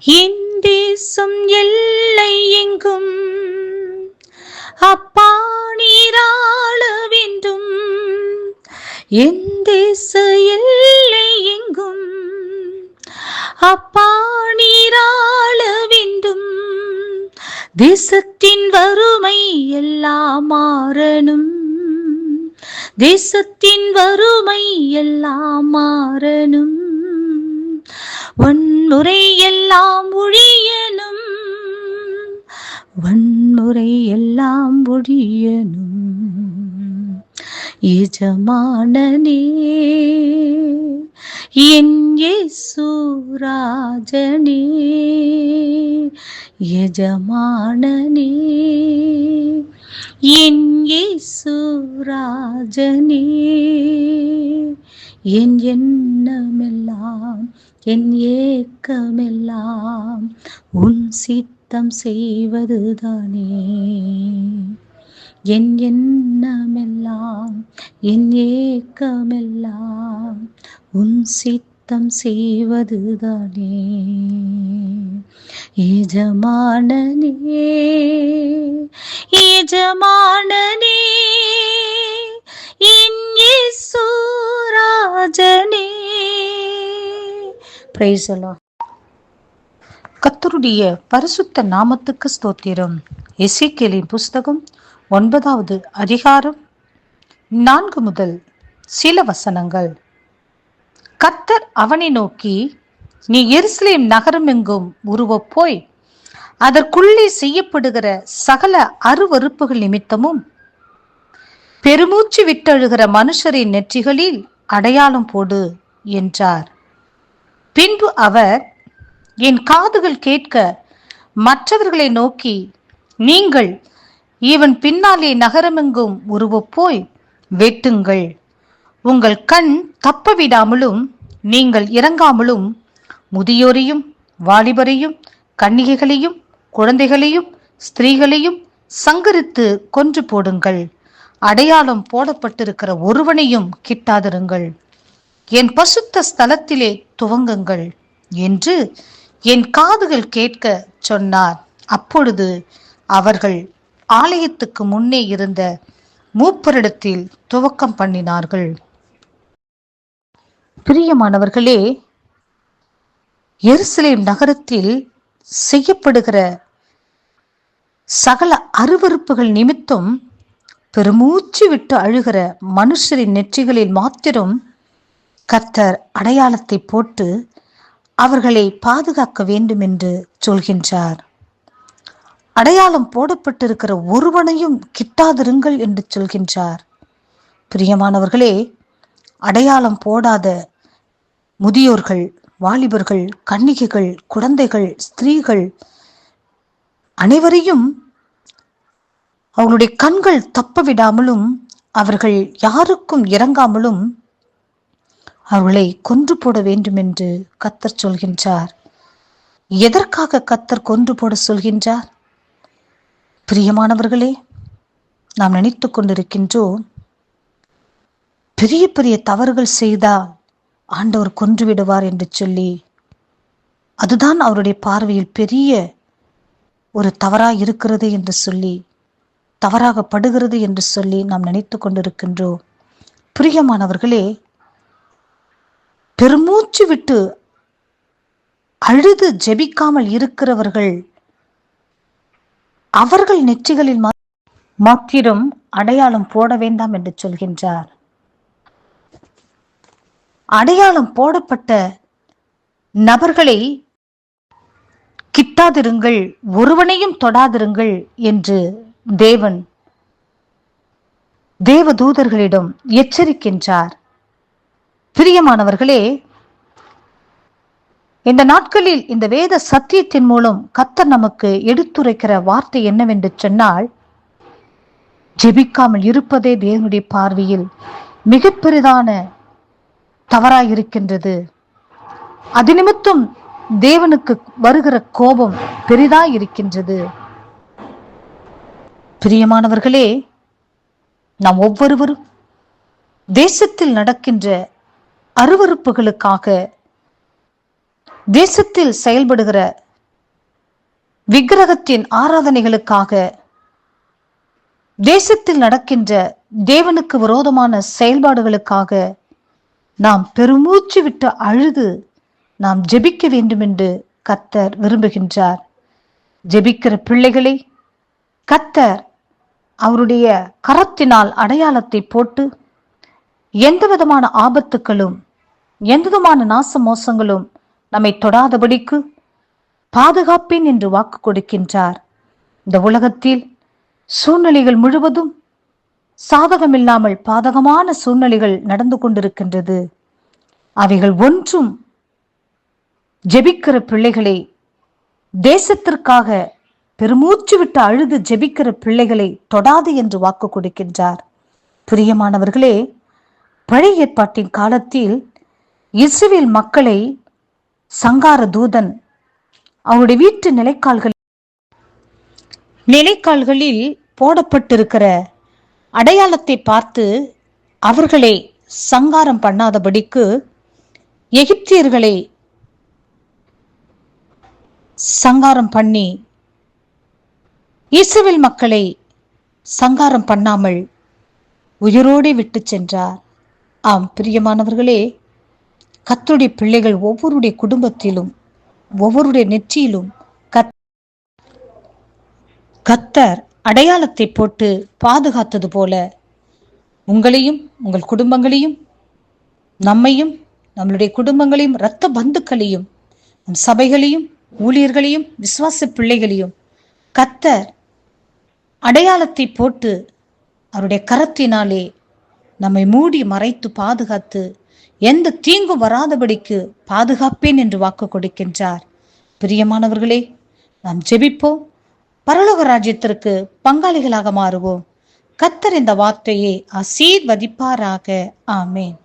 என் தேசம் எல்லை எங்கும் அப்பா நீராள வேண்டும். என் தேச எல்லை எங்கும் அப்பா நீராள வேண்டும். தேசத்தின் வறுமை எல்லாம் மாறணும். தேசத்தின் வறுமை எல்லாம் மாறணும். வன்முறை எல்லாம் ஒழியனும். வன்முறை எல்லாம் ஒழியனும். எஜமானனே என் இயேசு ராஜனே, எஜமானனே என் இயேசு ராஜனே, என் எண்ணமெல்லாம் என் ஏக்கமெல்லாம் உன் சித்தம் செய்வதுதானே. என் எண்ணமெல்லாம் என் ஏக்கமெல்லாம் உன் சித்தம் செய்வதுதானே. எஜமானனே எஜமானனே என் இயேசு ராஜனே. Praise the Lord. கர்த்தருடைய பரிசுத்த நாமத்துக்கு ஸ்தோத்திரம். எசேக்கியேலின் புஸ்தகம் 9வது அதிகாரம் 4 முதல் சில வசனங்கள். கர்த்தர் அவனை நோக்கி, நீ எருசலேம் நகரமெங்கும் உருவப் போய் அதற்குள்ளே செய்யப்படுகிற சகல அருவருப்புகள் நிமித்தமும் பெருமூச்சு விட்டழுகிற மனுஷரின் நெற்றிகளில் அடையாளம் போடு என்றார். பின்பு அவர் என் காதுகள் கேட்க மற்றவர்களை நோக்கி, நீங்கள் இவன் பின்னாலே நகரமெங்கும் உருவப் போய் வெட்டுங்கள். உங்கள் கண் தப்பவிடாமலும் நீங்கள் இறங்காமலும் முதியோரையும் வாலிபரையும் கன்னிகைகளையும் குழந்தைகளையும் ஸ்திரீகளையும் சங்கரித்து கொன்று போடுங்கள். அடையாளம் போடப்பட்டிருக்கிற ஒருவனையும் கிட்டாதிருங்கள். என் பசுத்த ஸ்தலத்திலே துவங்குங்கள் என்று என் காதுகள் கேட்க சொன்னார். அப்பொழுது அவர்கள் ஆலயத்துக்கு முன்னே இருந்த மூப்பரிடத்தில் துவக்கம் பண்ணினார்கள். பிரியமானவர்களே, எருசலேம் நகரத்தில் செய்யப்படுகிற சகல அருவருப்புகள் நிமித்தம் பெருமூச்சு விட்டு அழுகிற மனுஷரின் நெற்றிகளில் மாத்திரம் கர்த்தர் அடையாளத்தை போட்டு அவர்களை பாதுகாக்க வேண்டும் என்று சொல்கின்றார். அடையாளம் போடப்பட்டிருக்கிற ஒருவனையும் கிட்டாதிருங்கள் என்று சொல்கின்றார். பிரியமானவர்களே, அடையாளம் போடாத முதியோர்கள், வாலிபர்கள், கன்னிகைகள், குழந்தைகள், ஸ்திரீகள் அனைவரையும் அவர்களுடைய கண்கள் தப்ப விடாமலும் அவர்கள் யாருக்கும் இறங்காமலும் அவர்களை கொன்று போட வேண்டும் என்று கர்த்தர் சொல்கின்றார். எதற்காக கர்த்தர் கொன்று போட சொல்கின்றார்? பிரியமானவர்களே, நாம் நினைத்துக் கொண்டிருக்கின்றோம், பெரிய பெரிய தவறுகள் செய்தால் ஆண்டவர் கொன்று விடுவார் என்று சொல்லி. அதுதான் அவருடைய பார்வையில் பெரிய ஒரு தவறாக இருக்கிறது என்று சொல்லி, தவறாகப்படுகிறது என்று சொல்லி நாம் நினைத்து கொண்டிருக்கின்றோம். பிரியமானவர்களே, பெருமூச்சு விட்டு அழுது ஜெபிக்காமல் இருக்கிறவர்கள் அவர்கள் நெற்றிகளில் மாத்திரம் அடையாளம் போட வேண்டாம் என்று சொல்கின்றார். அடையாளம் போடப்பட்ட நபர்களை கிட்டாதிருங்கள், ஒருவனையும் தொடாதிருங்கள் என்று தேவதூதர்களிடம் எச்சரிக்கின்றார். பிரியமானவர்களே, இந்த நாட்களில் இந்த வேத சத்தியத்தின் மூலம் கர்த்தர் நமக்கு எடுத்துரைக்கிற வார்த்தை என்னவென்று சொன்னால், ஜெபிக்காமல் இருப்பதே தேவனுடைய பார்வையில் மிக பெரிதான தவறாயிருக்கின்றது. அது நிமித்தம் தேவனுக்கு வருகிற கோபம் பெரிதாயிருக்கின்றது. பிரியமானவர்களே, நாம் ஒவ்வொருவரும் தேசத்தில் நடக்கின்ற அருவருப்புகளுக்காக, தேசத்தில் செயல்படுகிற விக்கிரகத்தின் ஆராதனைகளுக்காக, தேசத்தில் நடக்கின்ற தேவனுக்கு விரோதமான செயல்பாடுகளுக்காக நாம் பெருமூச்சு விட்டு அழுது நாம் ஜெபிக்க வேண்டும் என்று கர்த்தர் விரும்புகின்றார். ஜெபிக்கிற பிள்ளைகளை கர்த்தர் அவருடைய கரத்தினால் அடையாளத்தை போட்டு எந்த விதமான ஆபத்துக்களும் எந்த விதமான நாச மோசங்களும் நம்மை தொடாதபடிக்கு பாதுகாப்பேன் என்று வாக்கு கொடுக்கின்றார். இந்த உலகத்தில் சூழ்நிலைகள் முழுவதும் சாதகமில்லாமல் பாதகமான சூழ்நிலைகள் நடந்து கொண்டிருக்கின்றது. அவைகள் ஒன்றும் ஜெபிக்கிற பிள்ளைகளை, தேசத்திற்காக பெருமூச்சு விட்டு அழுது ஜெபிக்கிற பிள்ளைகளை தொடாது என்று வாக்கு கொடுக்கின்றார். பிரியமானவர்களே, பழைய ஏற்பாட்டின் காலத்தில் இஸ்ரவேல் மக்களை சங்கார தூதன் அவருடைய வீட்டு நிலைக்கால்களில் போடப்பட்டிருக்கிற அடையாளத்தை பார்த்து அவர்களை சங்காரம் பண்ணாதபடிக்கு எகிப்தியர்களை சங்காரம் பண்ணி இஸ்ரவேல் மக்களை சங்காரம் பண்ணாமல் உயிரோடு விட்டு சென்றார். ஆம் பிரியமானவர்களே, கர்த்தருடைய பிள்ளைகள் ஒவ்வொருடைய குடும்பத்திலும் ஒவ்வொருடைய நெற்றியிலும் கர்த்தர் அடையாளத்தை போட்டு பாதுகாத்தது போல உங்களையும் உங்கள் குடும்பங்களையும் நம்மையும் நம்மளுடைய குடும்பங்களையும் இரத்த பந்துக்களையும் நம் சபைகளையும் ஊழியர்களையும் விசுவாச பிள்ளைகளையும் கர்த்தர் அடையாளத்தை போட்டு அவருடைய கரத்தினாலே நம்மை மூடி மறைத்து பாதுகாத்து எந்த தீங்கும் வராதபடிக்கு பாதுகாப்பேன் என்று வாக்கு கொடுக்கின்றார். பிரியமானவர்களே, நாம் ஜெபிப்போம். பரலோக ராஜ்யத்திற்கு பங்காளிகளாக மாறுவோம். கர்த்தர் இந்த வார்த்தையை ஆசீர்வதிப்பாராக. ஆமேன்.